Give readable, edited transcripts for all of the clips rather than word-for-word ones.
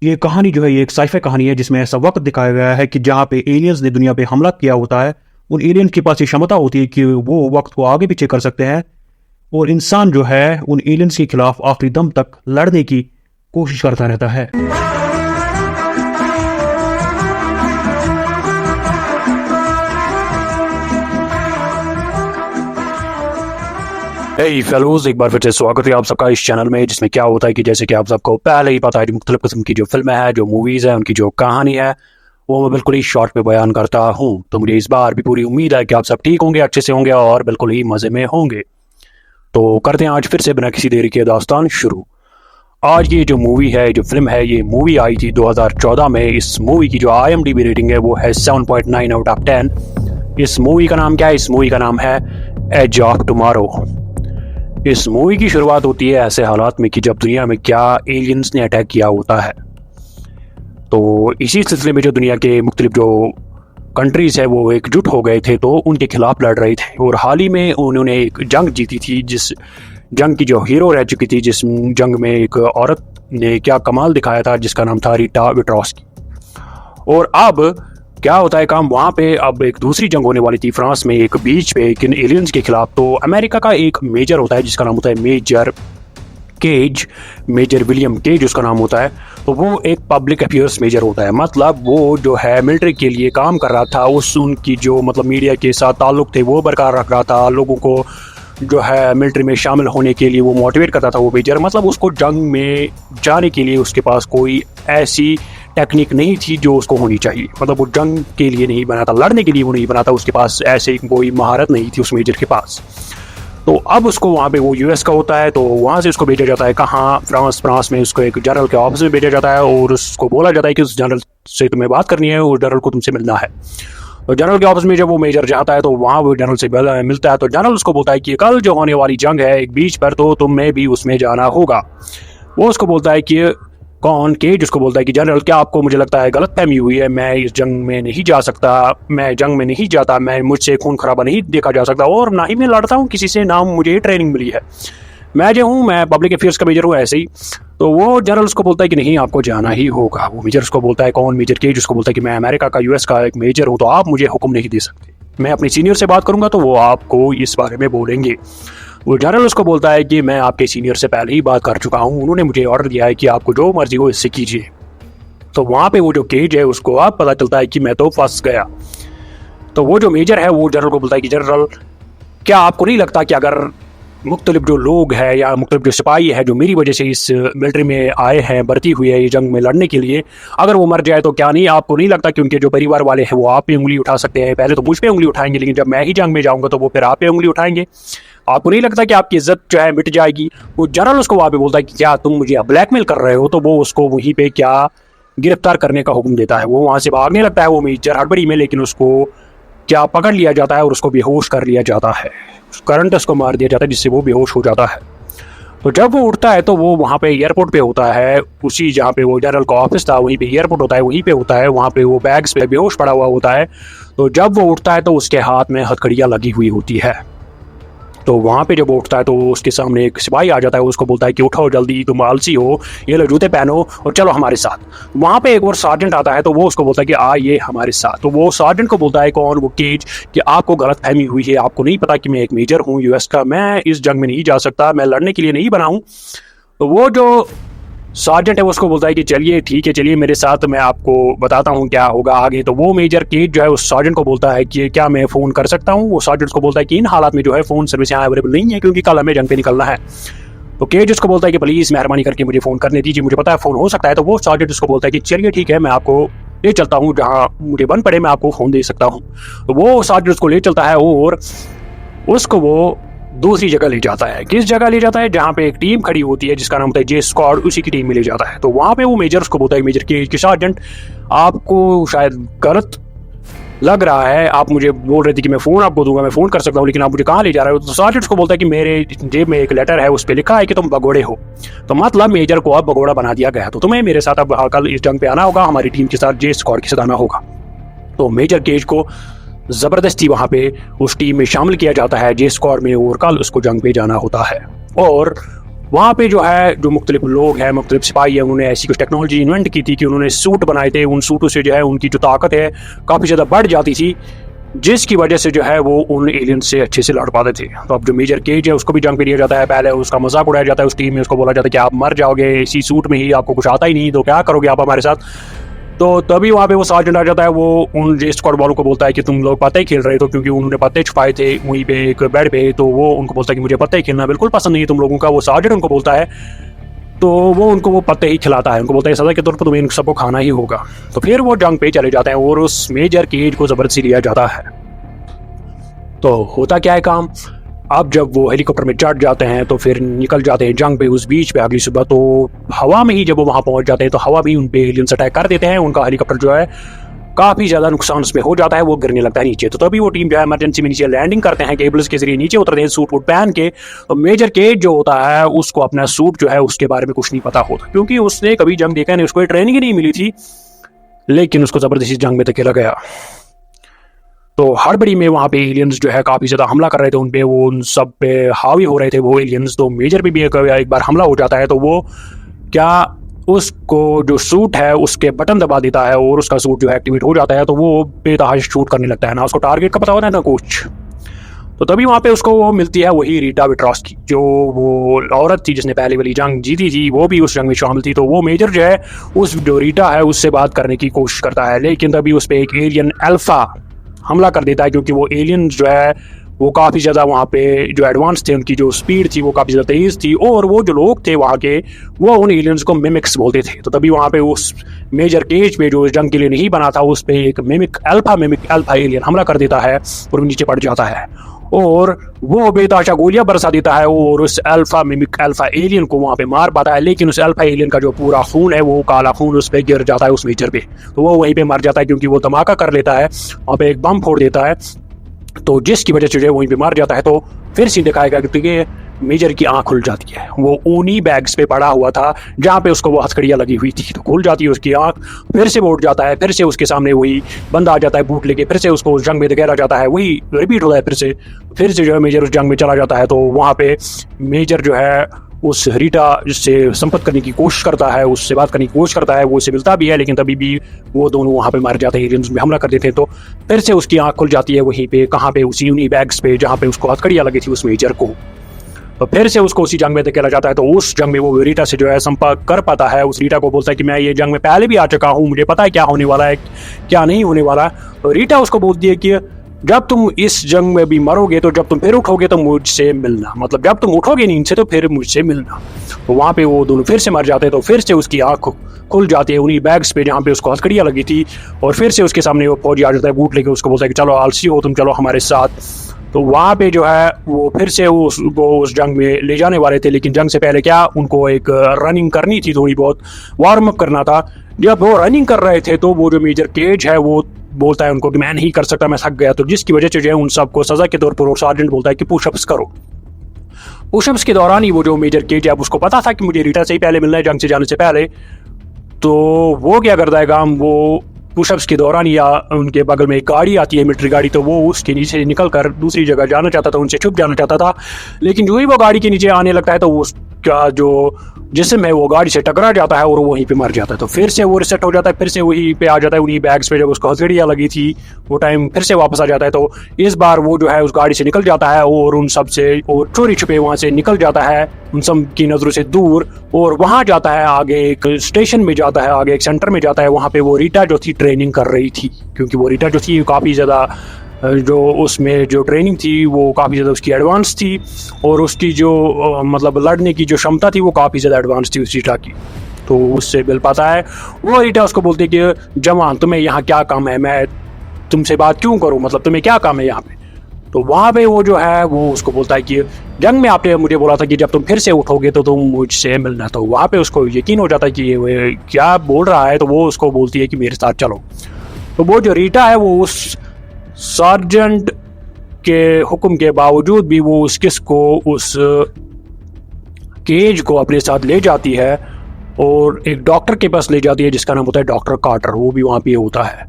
ये कहानी जो है ये एक साइफाई कहानी है जिसमें ऐसा वक्त दिखाया गया है कि जहाँ पे एलियंस ने दुनिया पे हमला किया होता है। उन एलियंस के पास ये क्षमता होती है कि वो वक्त को आगे पीछे कर सकते हैं और इंसान जो है उन एलियंस के खिलाफ आखिरी दम तक लड़ने की कोशिश करता रहता है। Hey फेलोज, एक बार फिर से स्वागत है आप सबका इस चैनल में, जिसमें क्या होता है कि जैसे कि आप सबको पहले ही पता है कि मुख्तलिफ किस्म की जो फिल्में हैं, जो मूवीज़ हैं, उनकी जो कहानी है वो मैं बिल्कुल ही शॉर्ट में बयान करता हूँ। तो मुझे इस बार भी पूरी उम्मीद है कि आप सब ठीक होंगे, अच्छे से होंगे और बिल्कुल ही मज़े में होंगे। तो करते हैं आज फिर से बिना किसी देरी के दास्तान शुरू। आज ये जो मूवी है, जो फिल्म है, ये मूवी आई थी 2014 में। इस मूवी की जो IMDb रेटिंग है वो है 7.9 आउट ऑफ 10। इस मूवी का नाम क्या है? इस मूवी का नाम है एज ऑफ टुमारो। इस मूवी की शुरुआत होती है ऐसे हालात में कि जब दुनिया में क्या एलियंस ने अटैक किया होता है। तो इसी सिलसिले में जो दुनिया के मुख्तलिफ जो कंट्रीज़ है वो एकजुट हो गए थे, तो उनके खिलाफ लड़ रहे थे। और हाल ही में उन्होंने एक जंग जीती थी, जिस जंग की जो हीरो रह चुकी थी, जिस जंग में एक औरत ने क्या कमाल दिखाया था जिसका नाम था रीटा विट्रोस्की। और अब क्या होता है काम, वहाँ पे अब एक दूसरी जंग होने वाली थी फ्रांस में, एक बीच पे एक एलियंस के खिलाफ। तो अमेरिका का एक मेजर होता है जिसका नाम होता है Major Cage, Major William Cage उसका नाम होता है। तो वो एक पब्लिक अफेयर्स मेजर होता है, मतलब वो जो है मिलिट्री के लिए काम कर रहा था। उनकी जो मतलब मीडिया के साथ ताल्लुक थे वो बरकरार रख रहा था, लोगों को जो है मिलिट्री में शामिल होने के लिए वो मोटिवेट करता था। वो मेजर मतलब उसको जंग में जाने के लिए उसके पास कोई ऐसी टेक्निक नहीं थी जो उसको होनी चाहिए, मतलब वो जंग के लिए नहीं बना था, लड़ने के लिए वो नहीं बना था, उसके पास ऐसे कोई महारत नहीं थी उस मेजर के पास। तो अब उसको वहाँ पे वो US का होता है, तो वहाँ से उसको भेजा जाता है कहाँ, फ्रांस में उसको एक जनरल के ऑफिस में भेजा जाता है और उसको बोला जाता है कि उस जनरल से तुम्हें बात करनी है और जनरल को तुमसे मिलना है। तो जनरल के ऑफिस में जब वो मेजर जाता है तो वहाँ वो जनरल से मिलता है। तो जनरल उसको बोलता है कि कल जो होने वाली जंग है एक बीच पर, तो तुम्हें भी उसमें जाना होगा। वो उसको बोलता है कि कौन? केज उसको बोलता है कि जनरल, क्या आपको मुझे लगता है गलतफहमी हुई है, मैं इस जंग में नहीं जा सकता, मैं जंग में नहीं जाता, मैं मुझसे खून खराबा नहीं देखा जा सकता और ना ही मैं लड़ता हूँ किसी से, ना मुझे ट्रेनिंग मिली है, मैं जो हूँ मैं पब्लिक अफेयर्स का मेजर हूँ ऐसे ही। तो वो जनरल उसको बोलता है कि नहीं, आपको जाना ही होगा। वो मेजर उसको बोलता है, कौन? मेजर केज उसको बोलता है कि मैं अमेरिका का US का एक मेजर हूँ, तो आप मुझे हुक्म नहीं दे सकते, मैं अपने सीनियर से बात करूँगा तो वो आपको इस बारे में बोलेंगे। वो जनरल उसको बोलता है कि मैं आपके सीनियर से पहले ही बात कर चुका हूँ, उन्होंने मुझे ऑर्डर दिया है कि आपको जो मर्जी हो इससे कीजिए। तो वहाँ पे वो जो केज है उसको आप पता चलता है कि मैं तो फंस गया। तो वो जो मेजर है वो जनरल को बोलता है कि जनरल, क्या आपको नहीं लगता कि अगर मुख्तलिफ जो लोग हैं या मुख्तलिफ जो सिपाही है जो मेरी वजह से इस मिलिट्री में आए हैं, भर्ती हुई है ये जंग में लड़ने के लिए, अगर वो मर जाए तो क्या नहीं आपको नहीं लगता कि उनके जो परिवार वाले हैं वो आप पे उंगली उठा सकते हैं? पहले तो मुझ पे उंगली उठाएंगे, लेकिन जब मैं ही जंग में जाऊंगा तो वो फिर आप पे उंगली उठाएंगे। आपको नहीं लगता कि आपकी इज्जत जो है मिट जाएगी? वो जनरल उसको वहाँ पे बोलता है कि क्या तुम मुझे ब्लैकमेल कर रहे हो? तो वो उसको वहीं पे क्या गिरफ्तार करने का हुक्म देता है। वो वहाँ से भागने लगता है वो मेजर हड़बड़ी में, लेकिन उसको क्या पकड़ लिया जाता है और उसको बेहोश कर लिया जाता है, करंट उसको मार दिया जाता है जिससे वो बेहोश हो जाता है। तो जब वो उठता है तो वो वहाँ पे एयरपोर्ट पे होता है, उसी जहाँ पे वो जनरल का ऑफिस था वहीं पे एयरपोर्ट होता है, वहीं पे होता है, वहाँ पे वो बैग्स पे बेहोश पड़ा हुआ होता है। तो जब वो उठता है तो उसके हाथ में हथकड़ियाँ लगी हुई होती है। तो वहाँ पे जब वो उठता है तो उसके सामने एक सिपाही आ जाता है, उसको बोलता है कि उठो जल्दी, तुम आलसी हो, ये लो जूते पहनो और चलो हमारे साथ। वहाँ पे एक और सार्जेंट आता है तो वो उसको बोलता है कि आइए हमारे साथ। तो वो सार्जेंट को बोलता है, कौन? वो केज, कि आपको गलतफहमी हुई है, आपको नहीं पता कि मैं एक मेजर हूँ US का, मैं इस जंग में नहीं जा सकता, मैं लड़ने के लिए नहीं बना हूँ। तो वो जो सार्जेंट है वो उसको बोलता है कि चलिए ठीक है, चलिए मेरे साथ, मैं आपको बताता हूँ क्या होगा आगे। तो वो मेजर केज जो है उस सार्जेंट को बोलता है कि क्या मैं फ़ोन कर सकता हूँ? वो सार्जेंट को बोलता है कि इन हालात में जो है फ़ोन सर्विस यहाँ अवेलेबल नहीं है क्योंकि कल हमें जंग पे निकलना है। तो केज उसको बोलता है कि प्लीज़ मेहरबानी करके मुझे फ़ोन करने दीजिए, मुझे पता है फ़ोन हो सकता है। तो वो सार्जेंट उसको बोलता है कि चलिए ठीक है, मैं आपको ले चलता हूँ, जहाँ मुझे बन पड़े मैं आपको फ़ोन दे सकता हूँ। तो वो सार्जेंट उसको ले चलता है और उसको वो दूसरी जगह ले जाता है। किस जगह ले जाता है? जहाँ पे एक टीम खड़ी होती है जिसका नाम होता है जे स्क्वाड, उसी की टीम में ले जाता है। तो वहाँ पे वो मेजर उसको बोलता है, मेजर के सार्जेंट, आपको शायद गलत लग रहा है, आप मुझे बोल रहे थे कि मैं फ़ोन आपको दूंगा, मैं फ़ोन कर सकता हूँ, लेकिन आप मुझे कहाँ ले जा रहे हो? तो सार्जेंट उसको बोलता है कि मेरे जेब में एक लेटर है, उस पर लिखा है कि तुम भगोड़े हो। तो मतलब मेजर को अब भगोड़ा बना दिया गया, तो तुम्हें मेरे साथ अब कल इस जंग पे आना होगा, हमारी टीम के साथ जे स्क्वाड के साथ आना होगा। तो मेजर केज को ज़बरदस्ती वहाँ पे उस टीम में शामिल किया जाता है जे स्क्वाड में, और कल उसको जंग पे जाना होता है। और वहाँ पे जो है जो मुख्तलिफ लोग हैं, मुख्तलिफ सिपाही हैं, उन्होंने ऐसी कुछ टेक्नोलॉजी इन्वेंट की थी कि उन्होंने सूट बनाए थे। उन सूटों से जो है उनकी जो ताकत है काफ़ी ज़्यादा बढ़ जाती थी, जिसकी वजह से जो है वो उन एलियंस से अच्छे से लड़ पाते थे। तो अब जो मेजर केज है उसको भी जंग पे लिया जाता है। पहले उसका मजाक उड़ाया जाता है उस टीम में, उसको बोला जाता है कि आप मर जाओगे इसी सूट में ही, आपको कुछ आता ही नहीं, तो क्या करोगे आप हमारे साथ। तो तभी वहाँ पे वो सार्जेंट आ जाता है, वो उन जे स्क्वाड वालों को बोलता है कि तुम लोग पत्ते ही खेल रहे हो, क्योंकि उन्होंने पत्ते छुपाए थे वहीं पे एक बेड पे। तो वो उनको बोलता है कि मुझे पत्ते ही खेलना बिल्कुल पसंद नहीं है तुम लोगों का। वो सार्जेंट उनको बोलता है, तो वो उनको वो पत्ते ही खिलाता है, उनको बोलता है सजा के तौर पर तुम्हें इन सबको खाना ही होगा। तो फिर वो जंग पे चले जाते हैं और उस मेजर केज को ज़बरदस्ती लिया जाता है। तो होता क्या है काम, अब जब वो हेलीकॉप्टर में चढ़ जाते हैं तो फिर निकल जाते हैं जंग पे उस बीच पे अगली सुबह। तो हवा में ही जब वो वहाँ पहुँच जाते हैं तो हवा भी उन पे एलियंस अटैक कर देते हैं। उनका हेलीकॉप्टर जो है काफ़ी ज़्यादा नुकसान उसमें हो जाता है, वो गिरने लगता है नीचे। तो तभी वो टीम जो है इमरजेंसी में नीचे लैंडिंग करते हैं, केबल्स के जरिए नीचे उतरते हैं सूट वूट पहन के। तो मेजर केज जो होता है उसको अपना सूट जो है उसके बारे में कुछ नहीं पता होता, क्योंकि उसने कभी जंग देखा नहीं, उसको ट्रेनिंग ही नहीं मिली थी, लेकिन उसको ज़बरदस्ती जंग में धकेला गया। तो हड़बड़ी में वहाँ पे एलियंस जो है काफ़ी ज़्यादा हमला कर रहे थे उन पे, वो उन सब पे हावी हो रहे थे वो एलियंस। तो मेजर पे भी एक बार हमला हो जाता है, तो वो क्या उसको जो सूट है उसके बटन दबा देता है और उसका सूट जो है एक्टिवेट हो जाता है। तो वो बेतहाश शूट करने लगता है, ना उसको टारगेट का पता होता है ना कुछ। तो तभी वहाँ पे उसको वो मिलती है वही रीटा विट्रॉस्की, जो वो औरत थी जिसने पहले वाली जंग जीती थी, वो भी उस जंग में शामिल थी। तो वो मेजर जो है उस जो रीटा है उससे बात करने की कोशिश करता है, लेकिन तभी उस पर एक एलियन अल्फा हमला कर देता है, क्योंकि वो एलियंस जो है वो काफ़ी ज़्यादा वहाँ पे जो एडवांस थे, उनकी जो स्पीड थी वो काफ़ी ज़्यादा तेज़ थी, और वो जो लोग थे वहाँ के वो उन एलियंस को मिमिक्स बोलते थे। तो तभी वहाँ पे उस मेजर केज पे जो जंग के लिए नहीं बना था उस पर एक मिमिक अल्फा एलियन हमला कर देता है और वो नीचे पड़ जाता है, और वो बेताशा गोलियां बरसा देता है और उस मिमिक अल्फा एलियन को वहाँ पे मार पाता है। लेकिन उस अल्फा एलियन का जो पूरा खून है वो काला खून उस पर गिर जाता है उस मेजर पे, तो वो वहीं पे मर जाता है, क्योंकि वो धमाका कर लेता है, वहाँ पे एक बम फोड़ देता है, तो जिसकी वजह से जो है वहीं पे मार जाता है। तो फिर सीन दिखाएगा कि मेजर की आंख खुल जाती है, वो ऊनी बैग्स पे पड़ा हुआ था जहाँ पे उसको वो हथकड़ियाँ लगी हुई थी, तो खुल जाती है उसकी आंख, फिर से वो उठ जाता है, फिर से उसके सामने वही बंदा आ जाता है बूट लेके, फिर से उसको उस जंग में धकेला जाता है, वही रिपीट होता है, फिर से जो है मेजर उस जंग में चला जाता है। तो वहाँ पे मेजर जो है उस रीटा से संपर्क करने की कोशिश करता है, उससे बात करने की कोशिश करता है, वो उससे मिलता भी है, लेकिन तभी भी वो दोनों वहाँ पे मार जाते हैं, एलियंस में हमला कर देते हैं। तो फिर से उसकी आंख खुल जाती है वहीं पे, कहाँ पे, उसी यूनी बैग्स पे जहाँ पे उसको हथकड़ियाँ लगी थी उस मेजर को। तो फिर से उसको उसी जंग में धकेला जाता है। तो उस जंग में वो रीटा से जो है संपर्क कर पाता है, उस रीटा को बोलता है कि मैं ये जंग में पहले भी आ चुका हूँ, मुझे पता है क्या होने वाला है क्या नहीं होने वाला। तो रीटा उसको बोलती है कि जब तुम इस जंग में भी मरोगे तो जब तुम फिर उठोगे तो मुझसे मिलना, मतलब जब तुम उठोगे नींद से तो फिर मुझसे मिलना। तो वहाँ पे वो दोनों फिर से मर जाते हैं। तो फिर से उसकी आंख खुल जाती है उन्हीं बैग्स पे जहाँ पे उसको हथकड़ियाँ लगी थी, और फिर से उसके सामने वो फौजी आ जाता है बूट लेके, उसको बोलता है कि चलो आलसी हो तुम, चलो हमारे साथ। तो वहाँ पे जो है वो फिर से उसको उस जंग में ले जाने वाले थे, लेकिन जंग से पहले क्या उनको एक रनिंग करनी थी, थोड़ी बहुत वार्म अप करना था। जब वो रनिंग कर रहे थे तो वो जो मेजर केज है वो बोलता है उनको कि मैं नहीं कर सकता, मैं थक गया। तो जिसकी वजह से जो है उन सबको सजा के तौर पर वो सार्जेंट बोलता है कि पुशअप्स करो। पुशअप्स के दौरान ही वो जो मेजर केज है उसको पता था कि मुझे रीटा से ही पहले मिलना है जंग से जाने से पहले, तो वो क्या करता है काम, वो पुशअप्स के दौरान या उनके बगल में एक गाड़ी आती है मिलिट्री गाड़ी, तो वो उसके नीचे निकल कर दूसरी जगह जाना चाहता था, उनसे छुप जाना चाहता था। लेकिन जो ही वो गाड़ी के नीचे आने लगता है तो उसका जो जिस्म है वो गाड़ी से टकरा जाता है और वो वहीं पे मर जाता है। तो फिर से वो रिसेट हो जाता है, फिर से वहीं पे आ जाता है उन्हीं बैग्स पे जब उसको हथकड़ियाँ लगी थी, वो टाइम फिर से वापस आ जाता है। तो इस बार वो जो है उस गाड़ी से निकल जाता है और उन सब से और चोरी छुपे वहाँ से निकल जाता है उन सब की नज़रों से दूर, और वहाँ जाता है आगे एक स्टेशन में जाता है, आगे एक सेंटर में जाता है। वहाँ पे वो रीटा जो थी ट्रेनिंग कर रही थी, क्योंकि वो रीटा जो थी काफ़ी ज़्यादा जो उसमें जो ट्रेनिंग थी वो काफ़ी ज़्यादा उसकी एडवांस थी, और उसकी जो मतलब लड़ने की जो क्षमता थी वो काफ़ी ज़्यादा एडवांस थी उस रीटा की। तो उससे मिल पाता है। वो रीटा उसको बोलती है कि जवान तुम्हें यहाँ क्या काम है, मैं तुमसे बात क्यों करूँ, मतलब तुम्हें क्या काम है यहाँ पे। तो वहाँ पे वो जो है वो उसको बोलता है कि जंग में आपने मुझे बोला था कि जब तुम फिर से उठोगे तो तुम मुझसे मिलना। तो वहाँ पे उसको यकीन हो जाता है कि ये क्या बोल रहा है, तो वो उसको बोलती है कि मेरे साथ चलो। तो वो जो रीटा है वो उस सार्जेंट के हुक्म के बावजूद भी वो उस किस को उस केज को अपने साथ ले जाती है और एक डॉक्टर के पास ले जाती है जिसका नाम होता है डॉक्टर कार्टर, वो भी वहाँ पे होता है।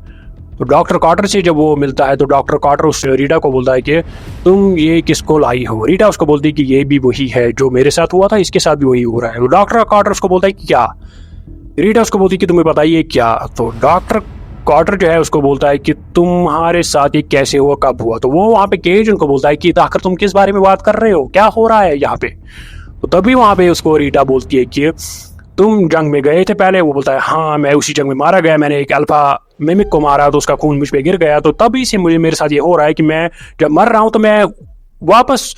तो डॉक्टर कार्टर से जब वो मिलता है तो डॉक्टर कार्टर उस रीटा को बोलता है कि तुम ये किसको लाई हो। रीटा उसको बोलती है कि ये भी वही है जो मेरे साथ हुआ था, इसके साथ भी वही हो रहा है। तो डॉक्टर कार्टर उसको बोलता है कि क्या। रीटा उसको बोलती है कि तुम्हें बताइए क्या। तो डॉक्टर कार्टर जो है उसको बोलता है कि तुम्हारे साथ ये कैसे हुआ, कब हुआ। तो वो वहाँ पे केज उनको बोलता है कि आखिर तुम किस बारे में बात कर रहे हो, क्या हो रहा है यहाँ पे। तो तभी वहाँ पे उसको रीटा बोलती है कि तुम जंग में गए थे पहले। वो बोलता है हाँ, मैं उसी जंग में मारा गया, मैंने एक अल्फा मिमिक को मारा तो उसका खून मुझ पे गिर गया। तो तभी से मेरे साथ ये हो रहा है कि मैं जब मर रहा हूँ तो मैं वापस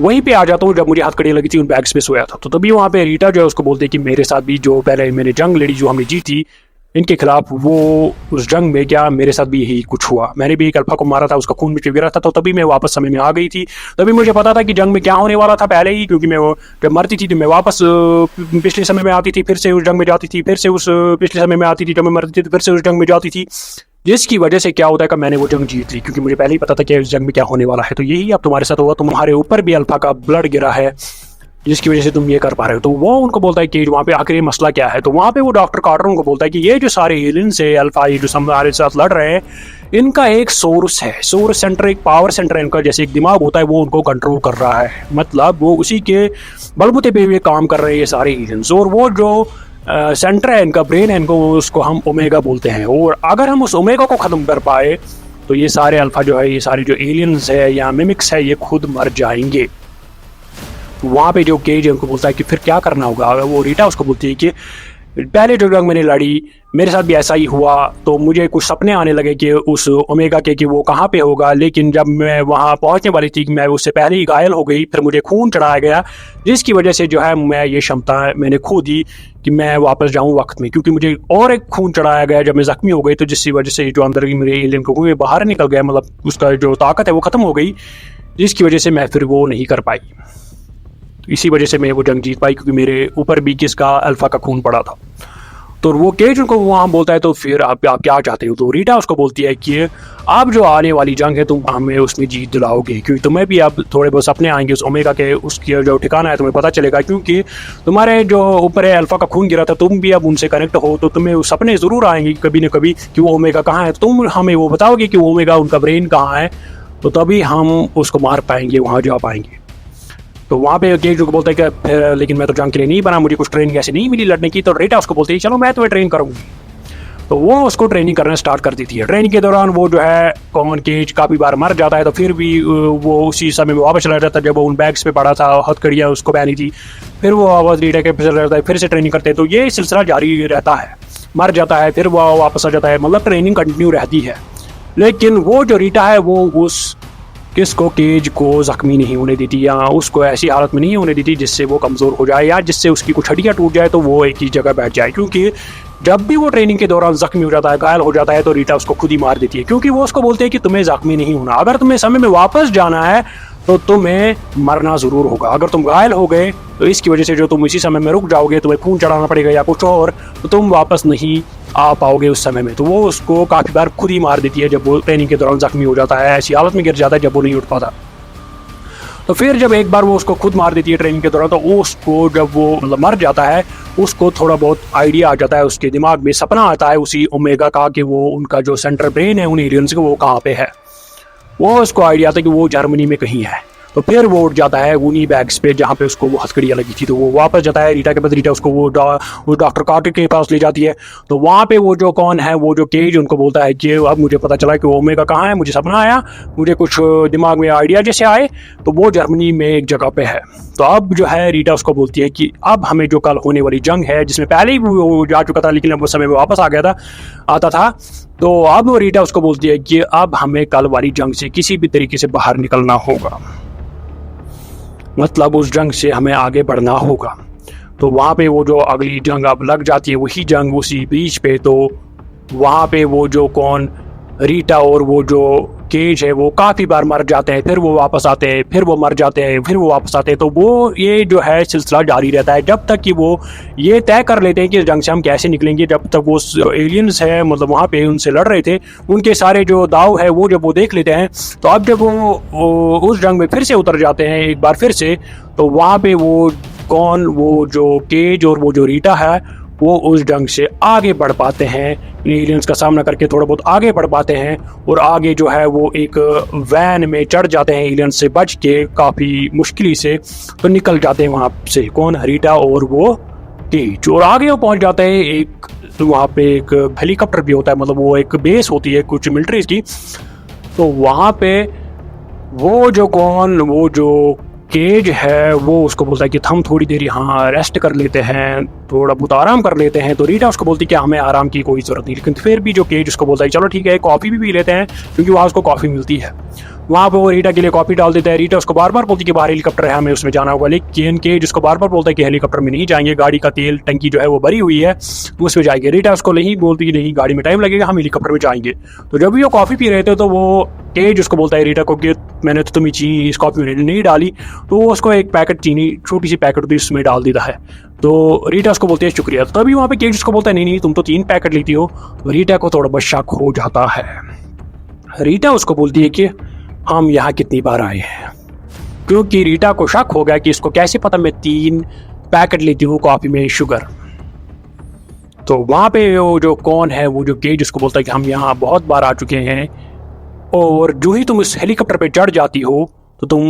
वहीं पे आ जाता हूँ जब मुझे हथकड़ी लगी थी, उन बैग्स पे सोया था। तो तभी वहाँ पे रीटा जो है उसको बोलते हैं कि मेरे साथ भी जो पहले मैंने जंग लड़ी, जो हमने जीती इनके खिलाफ, वो उस जंग में क्या मेरे साथ भी यही कुछ हुआ। मैंने भी एक अल्फा को मारा था, उसका खून मुझ पे गिरा था। तो तभी मैं वापस समय में आ गई थी। तभी मुझे पता था कि जंग में क्या होने वाला था पहले ही, क्योंकि मैं वो जब मरती थी तो मैं वापस पिछले समय में आती थी, फिर से उस जंग में जाती थी, फिर से उस पिछले समय में आती थी, जब मैं मरती थी तो फिर से उस जंग में जाती थी। जिसकी वजह से क्या होता है कि मैंने वो जंग जीत ली, क्योंकि मुझे पहले ही पता था कि इस जंग में क्या होने वाला है। तो यही अब तुम्हारे साथ हुआ, तुम्हारे ऊपर भी अल्फा का ब्लड गिरा है, जिसकी वजह से तुम ये कर पा रहे हो। तो वो उनको बोलता है कि वहाँ पे आखिर ये मसला क्या है। तो वहाँ पे वो डॉक्टर कार्टर उनको बोलता है कि ये जो सारे एलियंस है, अल्फा ये जो हमारे साथ लड़ रहे हैं, इनका एक सोर्स है, सोर्स सेंटर, एक पावर सेंटर है इनका, जैसे एक दिमाग होता है, वो उनको कंट्रोल कर रहा है। मतलब वो उसी के बलबूते पे ये काम कर रहे हैं ये सारे एलियंस। और वो जो सेंटर है इनका, ब्रेन है इनको, उसको हम ओमेगा बोलते हैं। और अगर हम उस ओमेगा को ख़त्म कर पाए तो ये सारे अल्फा जो है, ये सारे जो एलियंस है या मिमिक्स है, ये खुद मर जाएंगे। वहाँ पे जो केज है उनको बोलता है कि फिर क्या करना होगा। वो रीटा उसको बोलती है कि पहले जो जंग मैंने लड़ी मेरे साथ भी ऐसा ही हुआ, तो मुझे कुछ सपने आने लगे कि उस ओमेगा के कि वो कहाँ पे होगा। लेकिन जब मैं वहाँ पहुँचने वाली थी, मैं उससे पहले ही घायल हो गई, फिर मुझे खून चढ़ाया गया, जिसकी वजह से जो है मैं ये क्षमता मैंने खो दी कि मैं वापस जाऊँ वक्त में, क्योंकि मुझे और एक खून चढ़ाया गया जब मैं जख्मी हो गई। तो जिसकी वजह से जो अंदर की मेरे एलियन को हुए बाहर निकल गया, मतलब उसका जो ताकत है वो ख़त्म हो गई, जिसकी वजह से मैं फिर वो नहीं कर पाई। इसी वजह से मैं वो जंग जीत पाई, क्योंकि मेरे ऊपर भी किसका अल्फा का खून पड़ा था। तो वो केज उनको वहाँ बोलता है तो फिर आप क्या चाहते हो। तो रीटा उसको बोलती है कि आप जो आने वाली जंग है तुम हमें उसमें जीत दिलाओगे, क्योंकि तुम्हें भी अब थोड़े बहुत सपने आएंगे उस ओमेगा के, उसकी जो ठिकाना है तुम्हें पता चलेगा, क्योंकि तुम्हारे जो ऊपर है अल्फा का खून गिरा था, तुम भी अब उनसे कनेक्ट हो, तो तुम्हें सपने ज़रूर आएंगे कभी न कभी कि वो ओमेगा कहाँ है। तुम हमें वो बताओगे कि वो ओमेगा, उनका ब्रेन कहाँ है, तो तभी हम उसको मार पाएंगे, वहाँ जा पाएंगे। तो वहाँ पे केज को बोलता है कि फिर लेकिन मैं तो जंग के लिए नहीं बना, मुझे कुछ ट्रेनिंग ऐसे नहीं मिली लड़ने की। तो रीटा उसको बोलती है चलो मैं तुम्हें ट्रेन करूँगी। तो वो उसको ट्रेनिंग करना स्टार्ट कर देती है। ट्रेनिंग के दौरान वो जो है कॉमन केज काफ़ी बार मर जाता है, तो फिर भी वो उसी समय में वापस चला जाता है जब वो उन बैग्स पे पड़ा था, हथकड़ियाँ उसको पहनी थी। फिर वो आवाज़ रीटा के फिर रहता है, फिर से ट्रेनिंग करते हैं। तो ये सिलसिला जारी रहता है, मर जाता है फिर वो वापस आ जाता है, मतलब ट्रेनिंग कंटिन्यू रहती है। लेकिन वो जो रीटा है वो उस किसको, केज को जख्मी नहीं होने देती, या उसको ऐसी हालत में नहीं होने देती जिससे वो कमज़ोर हो जाए या जिससे उसकी कुछ हड्डियाँ टूट जाए तो वो एक ही जगह बैठ जाए। क्योंकि जब भी वो ट्रेनिंग के दौरान जख्मी हो जाता है, घायल हो जाता है, तो रीटा उसको खुद ही मार देती है, क्योंकि वो उसको बोलते हैं कि तुम्हें जख्मी नहीं होना, अगर तुम्हें समय में वापस जाना है तो तुम्हें मरना ज़रूर होगा। अगर तुम घायल हो गए तो इसकी वजह से जो तुम इसी समय में रुक जाओगे, तुम्हें खून चढ़ाना पड़ेगा या कुछ और, तो तुम वापस नहीं आ पाओगे उस समय में। तो वो उसको काफ़ी बार खुद ही मार देती है जब वो ट्रेनिंग के दौरान जख्मी हो जाता है, ऐसी हालत में गिर जाता है जब वो नहीं उठ पाता। तो फिर जब एक बार वो उसको खुद मार देती है ट्रेनिंग के दौरान, तो उसको जब वो मतलब मर जाता है, उसको थोड़ा बहुत आइडिया आ जाता है, उसके दिमाग में सपना आता है उसी ओमेगा का कि वो उनका जो सेंट्रल ब्रेन है उन एलियंस का वो कहाँ पे है। वो उसको आइडिया आता है कि वो जर्मनी में कहीं है। तो फिर वो उठ जाता है उन्हीं बैग्स पे जहाँ पे उसको वो हथकड़ियाँ लगी थी। तो वो वापस जाता है रीटा के पास, रीटा उसको वो डॉक्टर कार्टर के पास ले जाती है। तो वहाँ पे वो जो कौन है, वो जो केज उनको बोलता है कि अब मुझे पता चला कि वो ओमेगा कहाँ है, मुझे सपना आया, मुझे कुछ दिमाग में आइडिया जैसे आए, तो वो जर्मनी में एक जगह पे है। तो अब जो है रीटा उसको बोलती है कि अब हमें जो कल होने वाली जंग है, जिसमें पहले ही वो जा चुका था लेकिन अब उस समय में वापस आता था, तो अब वो रीटा उसको बोलती है कि अब हमें कल वाली जंग से किसी भी तरीके से बाहर निकलना होगा, मतलब उस जंग से हमें आगे बढ़ना होगा। तो वहाँ पे वो जो अगली जंग अब लग जाती है, वही जंग उसी बीच पे। तो वहाँ पे वो जो कौन रीटा और वो जो केज है वो काफ़ी बार मर जाते हैं, फिर वो वापस आते हैं, फिर वो मर जाते हैं, फिर वो वापस आते हैं। तो वो ये जो है सिलसिला जारी रहता है जब तक कि वो ये तय कर लेते हैं कि इस जंग से हम कैसे निकलेंगे। जब तक वो एलियंस है, मतलब वहाँ पे उनसे लड़ रहे थे, उनके सारे जो दाव है वो जब वो देख लेते हैं, तो अब जब वो उस जंग में फिर से उतर जाते हैं एक बार फिर से, तो वहाँ पे वो कौन, वो जो केज और वो जो रीटा है, वो उस जंग से आगे बढ़ पाते हैं, एलियंस का सामना करके थोड़ा बहुत आगे बढ़ पाते हैं और आगे जो है वो एक वैन में चढ़ जाते हैं एलियंस से बच के काफ़ी मुश्किल से, तो निकल जाते हैं वहाँ से कौन, रीटा और वो केज। और आगे वो पहुँच जाते हैं एक, तो वहाँ पे एक हेलीकॉप्टर भी होता है, मतलब वो एक बेस होती है कुछ मिलिट्रीज की। तो वहाँ पे वो जो केज है वो उसको बोलता है कि हम थोड़ी देर यहाँ रेस्ट कर लेते हैं, थोड़ा बहुत आराम कर लेते हैं। तो रीटा उसको बोलती है कि हमें आराम की कोई ज़रूरत नहीं, लेकिन फिर भी जो केज उसको बोलता है चलो ठीक है कॉफ़ी भी पी लेते हैं, क्योंकि वहाँ उसको कॉफ़ी मिलती है। वहाँ पे वो रीटा के लिए कॉफ़ी डाल देता है। रीटा उसको बार बार बोलती है कि बाहर हेलीकॉप्टर है, हमें उसमें जाना होगा, लेकिन केज उसको बार बार बोलता है कि हेलीकॉप्टर में नहीं जाएंगे, गाड़ी का तेल टंकी जो है वो भरी हुई है, उसमें जाएंगे। रीटा उसको नहीं बोलती कि नहीं गाड़ी में टाइम लगेगा, हम हेलीकॉप्टर में जाएंगे। तो जब भी वो कॉफ़ी पी रहे थे तो वो केज उसको बोलता है रीटा को कि मैंने तो तुम्हें चीनी इस कॉफ़ी में नहीं डाली, तो वो उसको एक पैकेट चीनी, छोटी सी पैकेट होती है, उसमें डाल देता है। तो रीटा उसको बोलती है शुक्रिया। तो तभी वहाँ पे केज उसको बोलता है नहीं तुम तो 3 पैकेट लेती हो। तो रीटा को थोड़ा बहुत शक हो जाता है। रीटा उसको बोलती है कि हम यहाँ कितनी बार आए हैं, क्योंकि रीटा को शक हो गया कि इसको कैसे पता मैं 3 पैकेट लेती हूँ कॉफ़ी में शुगर। तो वहाँ पे वो जो कौन है, वो जो केज उसको बोलता है कि हम यहाँ बहुत बार आ चुके हैं, और जो ही तुम इस हेलीकॉप्टर पे चढ़ जाती हो तो तुम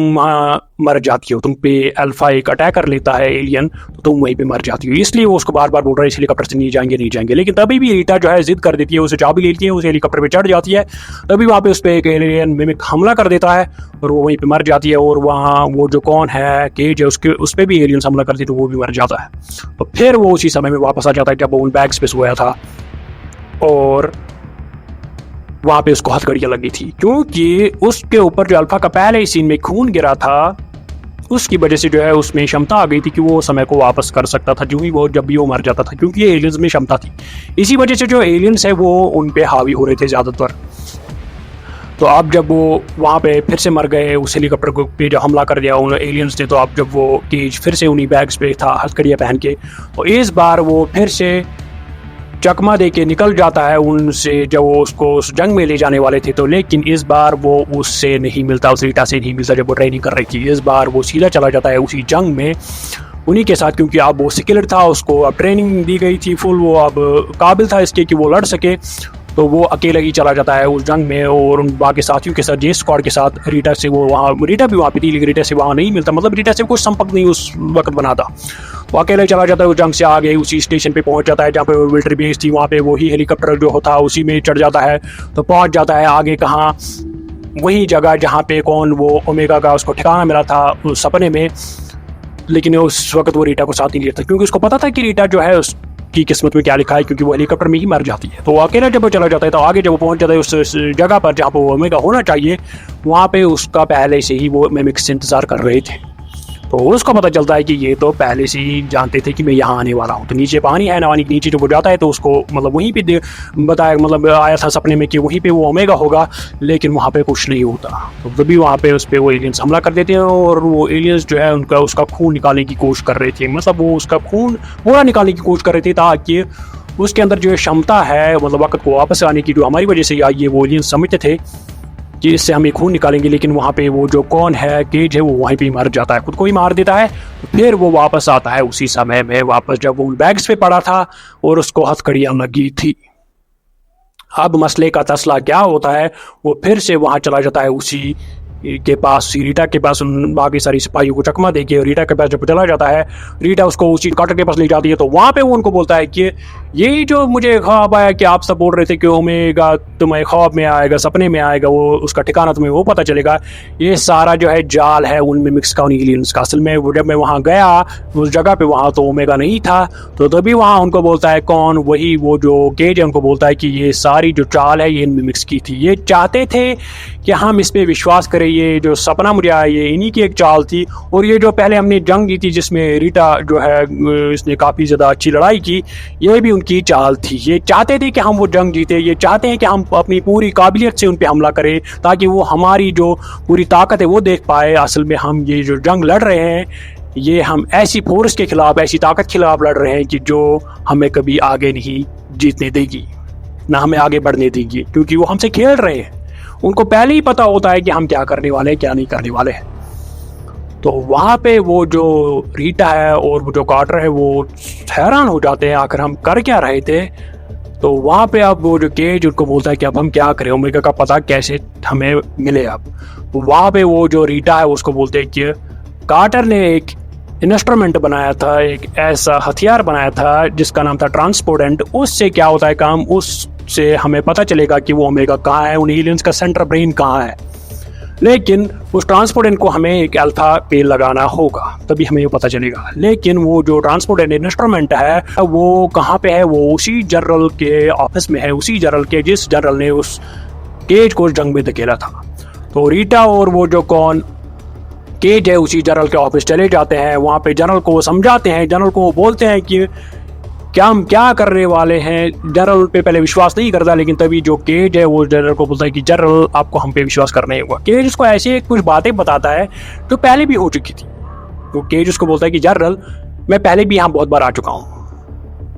मर जाती हो, तुम पे अल्फा एक अटैक कर लेता है एलियन, तो तुम वहीं पे मर जाती हो। इसलिए वो उसको बार बार बोल रहा है इस हेलीकॉप्टर से नहीं जाएंगे। लेकिन तभी भी रीटा जो है जिद कर देती है, उसे चाबी ले लेती है, उस हेलीकॉप्टर पे चढ़ जाती है। तभी वहाँ पे उस पर एक एलियन मिमिक हमला कर देता है और वो वहीं पे मर जाती है। और वहाँ वो जो कौन है केज है उस पर भी एलियन हमला करती है, तो वो भी मर जाता है। तो फिर वो उसी समय में वापस आ जाता है जब वो उन बैग्स पे सोया था, और वहाँ पे उसको हथकड़ियाँ लगी थी, क्योंकि उसके ऊपर जो अल्फा का पहले ही सीन में खून गिरा था, उसकी वजह से जो है उसमें क्षमता आ गई थी कि वो समय को वापस कर सकता था जब भी वो मर जाता था, क्योंकि ये एलियंस में क्षमता थी। इसी वजह से जो एलियंस है वो उन पे हावी हो रहे थे ज़्यादातर। तो अब जब वो वहाँ पे फिर से मर गए, उस हेलीकॉप्टर को पे जो हमला कर दिया उन एलियंस ने, तो अब जब वो केज फिर से उन्हीं बैग्स पे था हथकड़ियाँ पहन के, तो इस बार वो फिर से चकमा दे के निकल जाता है उनसे जब वो उसको उस जंग में ले जाने वाले थे। तो लेकिन इस बार वो उससे नहीं मिलता, उस रीटा से नहीं मिलता जब वो ट्रेनिंग कर रही थी। इस बार वो सीधा चला जाता है उसी जंग में उन्हीं के साथ, क्योंकि अब वो स्किलर था, उसको अब ट्रेनिंग दी गई थी फुल, वो अब काबिल था इसके कि वो लड़ सके। तो वो अकेला ही चला जाता है उस जंग में, और उन बाकी साथियों के साथ, जे स्क्वाड के साथ। रीटा से वो वहाँ, रीटा भी वहाँ पे थी लेकिन रीटा से वहाँ नहीं मिलता, मतलब रीटा से कुछ संपर्क नहीं उस वक्त बना था। वो अकेला ही चला जाता है उस जंग से आगे, उसी स्टेशन पे पहुँच जाता है जहाँ पे मिलिट्री बेस थी, वहाँ पे वही हेलीकॉप्टर जो होता उसी में चढ़ जाता है। तो पहुँच जाता है आगे कहाँ, वही जगह जहाँ पे कौन वो ओमेगा का उसको ठिकाना मिला था उस सपने में। लेकिन उस वक्त वो रीटा को साथ नहीं लिया था, क्योंकि उसको पता था कि रीटा जो है की किस्मत में क्या लिखा है, क्योंकि वो हेलीकॉप्टर में ही मर जाती है। तो अकेला जब वो चला जाता है, तो आगे जब वो पहुंच जाता है उस जगह पर जहाँ पर वो ओमेगा होना चाहिए, वहाँ पे उसका पहले से ही वो मिमिक्स इंतजार कर रहे थे। तो उसको पता चलता है कि ये तो पहले से ही जानते थे कि मैं यहाँ आने वाला हूँ। तो नीचे पानी है, पानी के नीचे जब वो जाता है तो उसको मतलब वहीं पे बताया, मतलब आया था सपने में कि वहीं पे वो ओमेगा होगा, लेकिन वहाँ पे कुछ नहीं होता। तो तभी वहाँ पे उस पर वो एलियंस हमला कर देते हैं, और वो एलियंस जो है उसका खून निकालने की कोशिश कर रहे थे, मतलब वो उसका खून पूरा निकालने की कोशिश कर रहे थे, ताकि उसके अंदर जो क्षमता है, मतलब वक्त को वापस आने की, जो हमारी वजह से आई है, वो एलियंस समझते थे कि इससे हम ये खून निकालेंगे। लेकिन वहाँ पे वो जो कौन है केज है वो वहीं पे मर जाता है, खुद को ही मार देता है। तो फिर वो वापस आता है उसी समय में, वापस जब वो उन बैग्स पे पड़ा था और उसको हथकड़ियाँ लगी थी। अब मसले का तसला क्या होता है, वो फिर से वहाँ चला जाता है उसी के पास, रीटा के पास, उन बाकी सारी सिपाहियों को चकमा देके रीटा के पास जब चला जाता है, रीटा उसको उसी काटर के पास ले जाती है। तो वहाँ पे वो उनको बोलता है कि ये जो मुझे ख्वाब आया कि आप सब बोल रहे थे कि ओमेगा तुम्हें ख्वाब में आएगा, सपने में आएगा, वो उसका ठिकाना तुम्हें वो पता चलेगा, ये सारा जो है जाल है उन मिमिक्स का, उन एलियंस का। असल में वो जब मैं वहाँ गया उस जगह पे, वहाँ तो ओमेगा नहीं था। तो तभी वहाँ उनको बोलता है कौन, वही वो जो केज है, उनको बोलता है कि ये सारी जो चाल है ये इन मिमिक्स की थी, ये चाहते थे कि हम इस पर विश्वास करें, ये जो सपना मुझे आया ये इन्हीं की एक चाल थी। और ये जो पहले हमने जंग जीती जिसमें रीटा जो है इसने काफ़ी ज़्यादा अच्छी लड़ाई की, ये भी उनकी चाल थी। ये चाहते थे कि हम वो जंग जीते, ये चाहते हैं कि हम अपनी पूरी काबिलियत से उन पर हमला करें, ताकि वो हमारी जो पूरी ताकत है वो देख पाए। असल में हम ये जो जंग लड़ रहे हैं, ये हम ऐसी फोर्स के खिलाफ, ऐसी ताकत के खिलाफ लड़ रहे हैं कि जो हमें कभी आगे नहीं जीतने देगी, ना हमें आगे बढ़ने देगी, क्योंकि वो हमसे खेल रहे हैं। उनको पहले ही पता होता है कि हम क्या करने वाले हैं, क्या नहीं करने वाले हैं। तो वहाँ पे वो जो रीटा है और वो जो कार्टर है वो हैरान हो जाते हैं आखिर हम कर क्या रहे थे। तो वहाँ पे अब वो जो केज उनको बोलता है कि अब हम क्या करें, ओमेगा का पता कैसे हमें मिले। अब तो वहाँ पे वो जो रीटा है उसको बोलते हैं कि कार्टर ने एक इंस्ट्रूमेंट बनाया था, एक ऐसा हथियार बनाया था जिसका नाम था ट्रांसपोर्टेंट। उससे क्या होता है काम, उससे हमें पता चलेगा कि वो ओमेगा कहाँ है, उन एलियंस का सेंटर ब्रेन कहाँ है। लेकिन उस ट्रांसपोर्टेंट को हमें एक अल्फा पे लगाना होगा, तभी हमें ये पता चलेगा। लेकिन वो जो ट्रांसपोर्टेंट इंस्ट्रूमेंट है वो कहाँ पे है, वो उसी जनरल के ऑफिस में है, उसी जनरल के जिस जनरल ने उस केज को जंग में धकेला था। तो रीटा और वो जो कौन केज है उसी जनरल के ऑफिस चले जाते हैं। वहाँ पे जनरल को समझाते हैं, जनरल को बोलते हैं कि क्या हम क्या करने वाले हैं। जनरल पे पहले विश्वास नहीं करता, लेकिन तभी जो केज है वो जनरल को बोलता है कि जनरल आपको हम पे विश्वास करना ही होगा। केज उसको ऐसे कुछ बातें बताता है जो पहले भी हो चुकी थी। तो केज उसको बोलता है कि जनरल मैं पहले भी यहाँ बहुत बार आ चुका हूँ।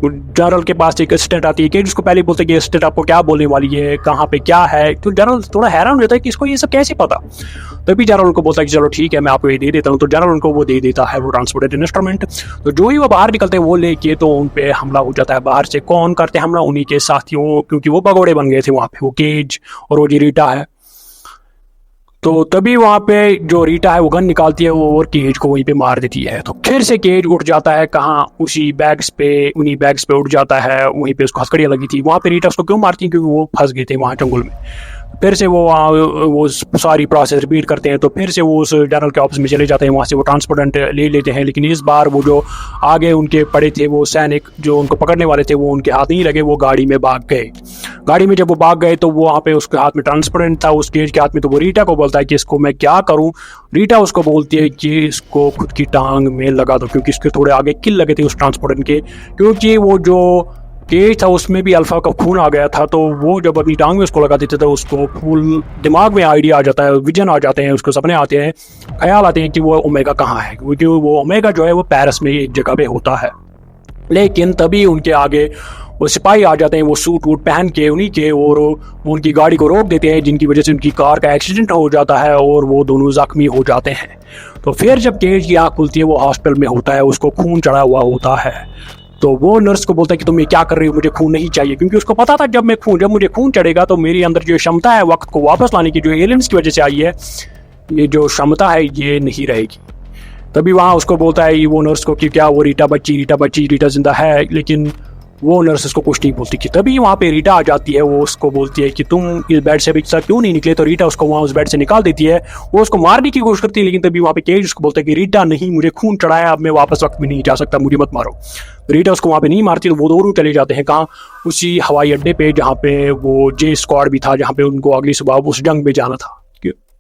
जनरल के पास एक असिस्टेंट आती है, केज उसको पहले बोलता है कि असिस्टेंट आपको क्या बोलने वाली है, कहाँ पे क्या है। तो जनरल थोड़ा हैरान हो जाता है कि इसको ये सब कैसे पता। तभी जनरल उनको बोलता है कि चलो ठीक है मैं आपको ये दे देता हूँ। तो जनरल उनको वो दे देता है वो ट्रांसपोर्टेड इंस्ट्रूमेंट। तो जो ही वो बाहर निकलते हैं वो लेके तो उन पे हमला हो जाता है। बाहर से कौन करते हैं हमला, उन्हीं के साथियों, क्योंकि वो भगोड़े बन गए थे वहाँ पे, वो केज और वो जी रीटा है। तो तभी वहाँ पे जो रीटा है वो गन निकालती है वो और केज को वहीं पे मार देती है। तो फिर से केज उठ जाता है, कहाँ उसी बैग्स पे, उन्हीं बैग्स पे उठ जाता है। वहीं पे उसको हथकड़ियाँ लगी थी। वहाँ पे रीटा उसको क्यों मारती है, क्योंकि वो फंस गए थे वहाँ जंगल में। फिर से वो सारी प्रोसेस रिपीट करते हैं। तो फिर से वो उस जनरल के ऑफिस में चले जाते हैं, वहाँ से वो ट्रांसपोर्टेंट ले लेते हैं। लेकिन इस बार वो जो आगे उनके पड़े थे वो सैनिक जो उनको पकड़ने वाले थे वो उनके हाथ नहीं लगे, वो गाड़ी में भाग गए। गाड़ी में जब वो भाग गए तो वो वहाँ पे उसके हाथ में ट्रांसपेरेंट था, उस केज के हाथ में। तो वो रीटा को बोलता है कि इसको मैं क्या करूँ। रीटा उसको बोलती है कि इसको खुद की टांग में लगा दो, क्योंकि इसके थोड़े आगे किल लगे थे उस ट्रांसपोर्टेंट के। क्योंकि वो जो केज था उसमें भी अल्फा का खून आ गया था। तो वो जब अपनी टांग में उसको लगा देते थे तो उसको फुल दिमाग में आइडिया आ जाता है, विजन आ जाते हैं, उसको सपने आते हैं, ख्याल आते हैं कि वो ओमेगा कहाँ है। क्योंकि वो ओमेगा जो है वो पेरिस में एक जगह पे होता है। लेकिन तभी उनके आगे वो सिपाही आ जाते हैं, वो सूट वूट पहन के उन्हीं के, और उनकी गाड़ी को रोक देते हैं, जिनकी वजह से उनकी कार का एक्सीडेंट हो जाता है और वो दोनों जख्मी हो जाते हैं। तो फिर जब केज की आँख खुलती है वो हॉस्पिटल में होता है, उसको खून चढ़ा हुआ होता है। तो वो नर्स को बोलता है कि तुम ये क्या कर रही हो, मुझे खून नहीं चाहिए। क्योंकि उसको पता था जब मुझे खून चढ़ेगा तो मेरी अंदर जो क्षमता है वक्त को वापस लाने की, जो एलियंस की वजह से आई है, ये जो क्षमता है ये नहीं रहेगी। तभी वहाँ उसको बोलता है वो नर्स को कि क्या वो रीटा जिंदा है। लेकिन वो नर्स उसको कुछ नहीं बोलती। कि तभी वहाँ पे रीटा आ जाती है, वो उसको बोलती है कि तुम इस बेड से अभी तक क्यों नहीं निकले। तो रीटा उसको वहाँ उस बेड से निकाल देती है, वो उसको मारने की कोशिश करती है। लेकिन तभी वहाँ पे केज उसको बोलता है कि रीटा नहीं, मुझे खून चढ़ाया, अब मैं वापस वक्त में नहीं जा सकता, मुझे मत मारो। रीटा उसको वहाँ पे नहीं मारती। तो वो दोनों चले जाते हैं कहाँ, उसी हवाई अड्डे पे जहाँ पे वो जे स्क्वाड भी था, जहाँ पे उनको अगली सुबह उस जंग में जाना था।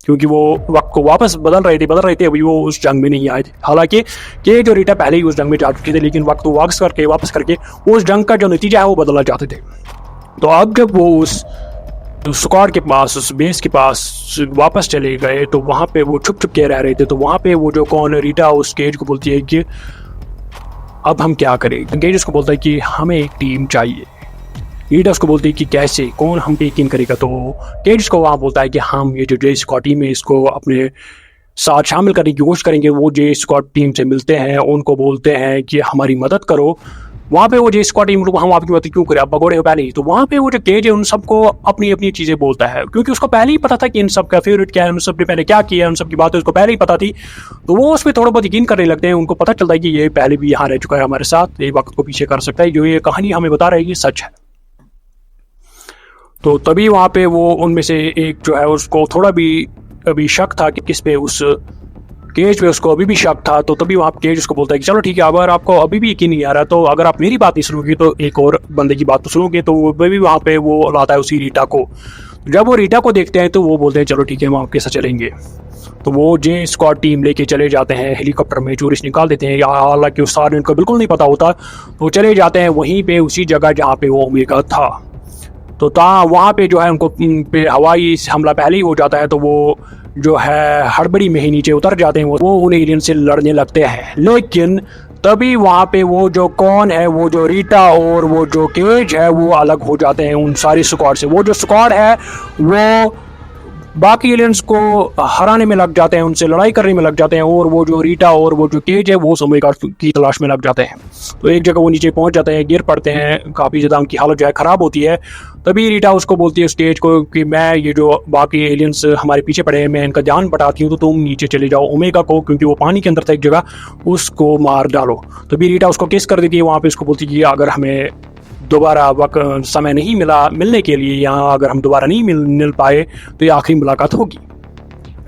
क्योंकि वो वक्त को वापस बदल रहे थे, अभी वो उस जंग में नहीं आए थे। हालांकि के जो रीटा पहले ही उस जंग में जा चुके थे, लेकिन वक्त को वापस करके उस जंग का जो नतीजा है वो बदलना चाहते थे। तो अब जब वो उस स्क्वाड के पास, उस बेस के पास वापस चले गए तो वहाँ पे वो छुप के रह रहे थे। तो वहाँ पे वो जो कौन रीटा उस केज को बोलती है कि अब हम क्या करें। केज उसको बोलता है कि हमें एक टीम चाहिए। रीटा उसको बोलती है कि कैसे, कौन हम पे यकीन करेगा। तो केज को वहाँ बोलता है कि हम ये जो जे स्क्वाड टीम है इसको अपने साथ शामिल करने की कोशिश करेंगे। वो जे स्क्वाड टीम से मिलते हैं, उनको बोलते हैं कि हमारी मदद करो। वहाँ पे वो जे स्क्वाड टीम हम आपकी मदद क्यों करें, आप भगोड़े हो पहले ही। तो वहाँ पे वो जो केज है उन सबको अपनी अपनी चीज़ें बोलता है, क्योंकि उसको पहले ही पता था कि इन सब का फेवरेट क्या है, उन सब ने पहले क्या किया है, उन सब की बातें उसको पहले ही पता थी। तो वो उस पर थोड़ा बहुत यकीन करने लगते हैं। उनको पता चलता है कि ये पहले भी यहाँ रह चुका है हमारे साथ, ये वक्त को पीछे कर सकता है, जो ये कहानी हमें बता रही है सच है। तो तभी वहाँ पे वो उनमें से एक जो है उसको थोड़ा भी अभी शक था कि किस पे, उस केज पे उसको अभी भी शक था। तो तभी वहाँ केज उसको बोलता है कि चलो ठीक है, अगर आपको अभी भी यकीन नहीं आ रहा तो अगर आप मेरी बात नहीं सुनोगे तो एक और बंदे की बात तो सुनोगे। तो वो भी वहाँ पे वो लाता है उसी रीटा को। जब वो रीटा को देखते हैं तो वो बोलते हैं चलो ठीक है, हम आपके साथ चलेंगे। तो वो जे स्क्वाड टीम लेके चले जाते हैं, हेलीकॉप्टर में टूरिस्ट निकाल देते हैं। हालांकि उस सारे उनको बिल्कुल नहीं पता होता। तो चले जाते हैं वहीं पे उसी जगह जहाँ पे वो ओमेगा था। तो वहाँ पे जो है उनको पे हवाई हमला पहले ही हो जाता है। तो वो जो है हड़बड़ी में ही नीचे उतर जाते हैं, वो उन एलियन से लड़ने लगते हैं। लेकिन तभी वहाँ पे वो जो कौन है, वो जो रीटा और वो जो केज है वो अलग हो जाते हैं उन सारी स्क्वाड से। वो जो स्क्वाड है वो बाकी एलियंस को हराने में लग जाते हैं, उनसे लड़ाई करने में लग जाते हैं, और वो जो रीटा और वो जो केज है वो ओमेगा की तलाश में लग जाते हैं। तो एक जगह वो नीचे पहुंच जाते हैं, गिर पड़ते हैं, काफ़ी ज़्यादा उनकी हालत जो है ख़राब होती है। तभी रीटा उसको बोलती है उस केज को कि मैं ये जो बाकी एलियंस हमारे पीछे पड़े हैं मैं इनका जान बटाती हूँ, तो तुम नीचे चले जाओ ओमेगा को, क्योंकि वो पानी के अंदर था एक जगह, उसको मार डालो। तभी रीटा उसको किस कर देती है वहाँ पे, उसको बोलती है कि अगर हमें दोबारा वक्त समय नहीं मिलने के लिए, या अगर हम दोबारा नहीं मिल पाए तो ये आखिरी मुलाकात होगी।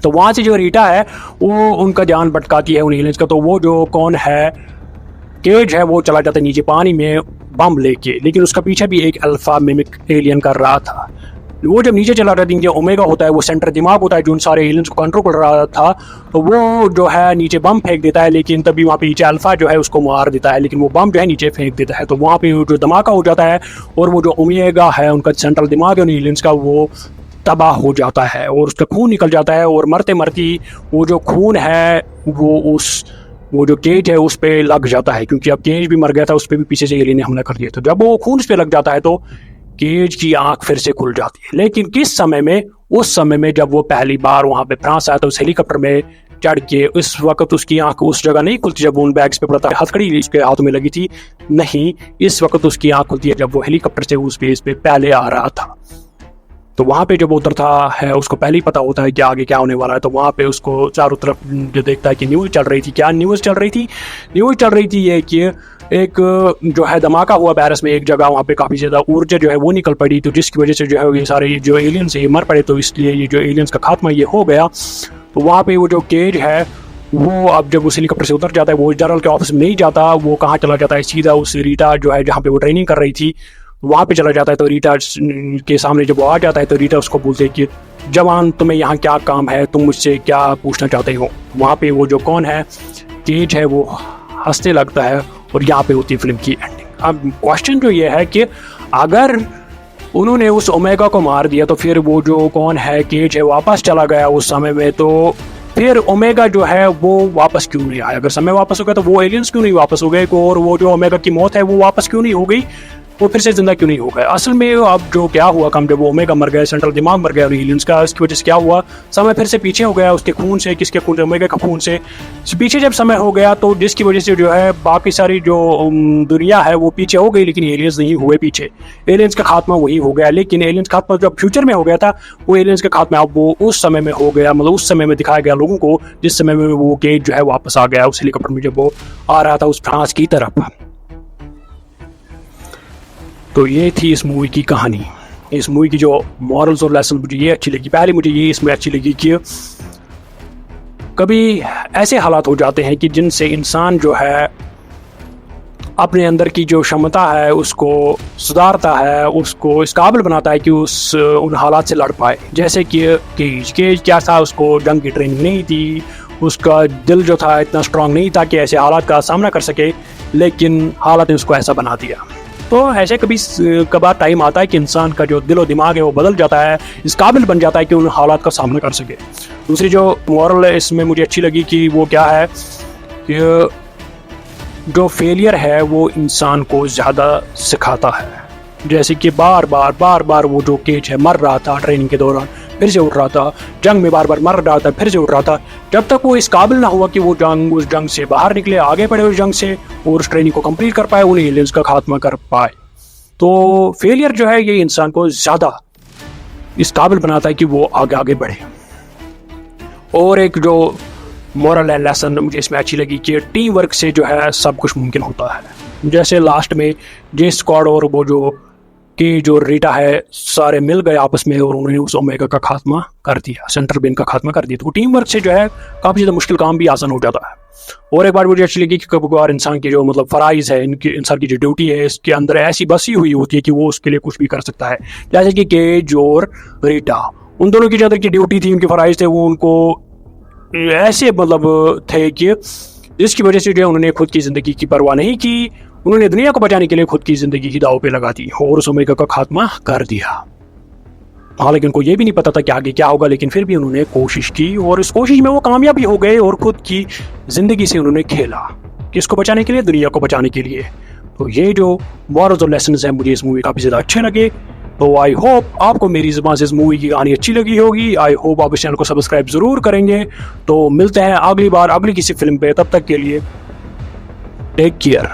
तो वहाँ से जो रीटा है वो उनका जान भटकाती है उन एलियंस का। तो वो जो कौन है केज है वो चला जाता है नीचे पानी में बम लेके, लेकिन उसका पीछे भी एक अल्फा मिमिक एलियन कर रहा था। वो जब नीचे चला जाता है, ओमेगा होता है वो सेंटर दिमाग होता है जो उन सारे एलियंस को कंट्रोल कर रहा था, तो वो जो है नीचे बम फेंक देता है, लेकिन तभी वहाँ पे नीचे अल्फा जो है उसको मार देता है, लेकिन वो बम जो है नीचे फेंक देता है। तो वहाँ पे जो धमाका हो जाता है और वो जो ओमेगा है उनका सेंट्रल दिमाग है उन एलियंस का वो तबाह हो जाता है और उसका खून निकल जाता है, और मरते मरती वो जो खून है वो जो केज है उस पर लग जाता है, क्योंकि अब केज भी मर गया था, उस पर भी पीछे से एलियन ने हमला कर दिया। तो जब वो खून उस पर लग जाता है तो केज की आंख फिर से खुल जाती है, लेकिन किस समय में? उस समय में जब वो पहली बार वहां पे फ्रांस आया था उस हेलीकॉप्टर में चढ़ के, उस वक्त उसकी आंख उस जगह नहीं खुलती जब वो उन बैग्स पे पड़ा था, हथकड़ी उसके हाथों में लगी थी, नहीं, इस वक्त उसकी आंख खुलती है जब वो हेलीकॉप्टर से उस बेस पे पहले आ रहा था। तो वहाँ पे जब उतरता है उसको पहले ही पता होता है कि आगे क्या होने वाला है। तो वहाँ पे उसको चारों तरफ जो देखता है कि न्यूज़ चल रही थी। क्या न्यूज़ चल रही थी? न्यूज़ चल रही थी ये कि एक जो है धमाका हुआ पेरिस में एक जगह, वहाँ पे काफ़ी ज़्यादा ऊर्जा जो है वो निकल पड़ी, तो जिसकी वजह से जो है ये सारे जो एलियंस ये मर पड़े, तो इसलिए ये जो एलियंस का खात्मा ये हो गया। तो वहाँ पे वो जो केज है वो अब जब उस हेलीकॉप्टर से उतर जाता है वो जनरल के ऑफिस में नहीं जाता, वो कहाँ चला जाता है, सीधा उस रीटा जो है जहाँ पे वो ट्रेनिंग कर रही थी वहाँ पे चला जाता है। तो रीटा के सामने जब वो आ जाता है तो रीटा उसको बोलते है कि जवान तुम्हें यहाँ क्या काम है, तुम मुझसे क्या पूछना चाहते हो। वहाँ पे वो जो कौन है केज है वो हंसने लगता है, और यहाँ पे होती है फिल्म की एंडिंग। अब क्वेश्चन जो ये है कि अगर उन्होंने उस ओमेगा को मार दिया तो फिर वो जो कौन है केज है वापस चला गया उस समय में, तो फिर ओमेगा जो है वो वापस क्यों नहीं आया? अगर समय वापस हो गया तो वो एलियंस क्यों नहीं वापस हो गए, और वो जो ओमेगा की मौत है वो वापस क्यों नहीं हो गई, वो फिर से जिंदा क्यों नहीं हो गया? असल में अब जो क्या हुआ काम, जब वो ओमेगा मर गया, सेंट्रल दिमाग मर गया एलियंस का, इसकी वजह से क्या हुआ, समय फिर से पीछे हो गया उसके खून से। किसके खून से? ओमेगा का खून से पीछे जब समय हो गया, तो जिसकी वजह से जो है बाकी सारी जो दुनिया है वो पीछे हो गई, लेकिन एलियंस नहीं हुए पीछे। एलियंस का खात्मा वही हो गया, लेकिन एलियंस का खात्मा जब फ्यूचर में हो गया था वो एलियंस का खात्मा अब वो उस समय में हो गया, मतलब उस समय में दिखाया गया लोगों को जिस समय में वो केज जो है वापस आ गया उस हेलीकॉप्टर में जब वो आ रहा था उस फ्रांस की तरफ। तो ये थी इस मूवी की कहानी। इस मूवी की जो मॉरल्स और लेसन मुझे ये अच्छी लगी। पहले मुझे ये इसमें अच्छी लगी कि कभी ऐसे हालात हो जाते हैं कि जिनसे इंसान जो है अपने अंदर की जो क्षमता है उसको सुधारता है, उसको इस काबिल बनाता है कि उन हालात से लड़ पाए। जैसे कि केज क्या था, उसको जंग की ट्रेनिंग नहीं थी, उसका दिल जो था इतना स्ट्रांग नहीं था कि ऐसे हालात का सामना कर सके, लेकिन हालात ने उसको ऐसा बना दिया। तो ऐसे कभी कभार टाइम आता है कि इंसान का जो दिल और दिमाग है वो बदल जाता है, इस काबिल बन जाता है कि उन हालात का सामना कर सके। दूसरी जो मॉरल है इसमें मुझे अच्छी लगी कि वो क्या है कि जो फेलियर है वो इंसान को ज़्यादा सिखाता है। जैसे कि बार बार वो जो केज है मर रहा था ट्रेनिंग के दौरान, फिर से उठ रहा था, जंग में बार बार मर रहा था, फिर से उठ रहा था, जब तक वो इस काबिल ना हुआ कि वो उस जंग से बाहर निकले, आगे बढ़े उस जंग से और उस ट्रेनिंग को कंप्लीट कर पाए, उन एलियंस का खात्मा कर पाए। तो फेलियर जो है ये इंसान को ज़्यादा इस काबिल बनाता है कि वो आगे बढ़े। और एक जो मॉरल एंड लेसन मुझे इसमें अच्छी लगी कि टीम वर्क से जो है सब कुछ मुमकिन होता है। जैसे लास्ट में जे स्क्वाड और वो जो रीटा है सारे मिल गए आपस में और उन्होंने उस ओमेगा का खात्मा कर दिया, सेंट्रल बिन का खात्मा कर दिया। तो टीम वर्क से जो है काफ़ी ज़्यादा मुश्किल काम भी आसान हो जाता है। और एक बार मुझे अच्छी लगी कि कभी कभार इंसान की जो मतलब फ़राइज़ है, इनकी इंसान की जो ड्यूटी है इसके अंदर ऐसी बसी हुई होती है कि वो उसके लिए कुछ भी कर सकता है। जैसे कि केज और रीटा, उन दोनों की जो की ड्यूटी थी, उनके फ़राइज़ थे, वो उनको ऐसे मतलब थे कि जिसकी वजह से जो है उन्होंने खुद की ज़िंदगी की परवाह नहीं की, उन्होंने दुनिया को बचाने के लिए खुद की ज़िंदगी ही दाव पे लगा दी और उस ओमेगा का खात्मा कर दिया। हालांकि उनको ये भी नहीं पता था कि आगे क्या होगा, लेकिन फिर भी उन्होंने कोशिश की और इस कोशिश में वो कामयाब भी हो गए और खुद की ज़िंदगी से उन्होंने खेला, किसको बचाने के लिए? दुनिया को बचाने के लिए। तो ये जो मॉरल्स और लेसन्स हैं मुझे इस मूवी काफ़ी ज़्यादा अच्छे लगे। तो आई होप आपको मेरी ज़ुबान से इस मूवी की कहानी अच्छी लगी होगी। आई होप आप इस चैनल को सब्सक्राइब ज़रूर करेंगे। तो मिलते हैं अगली बार अगली किसी फिल्म पे, तब तक के लिए टेक केयर।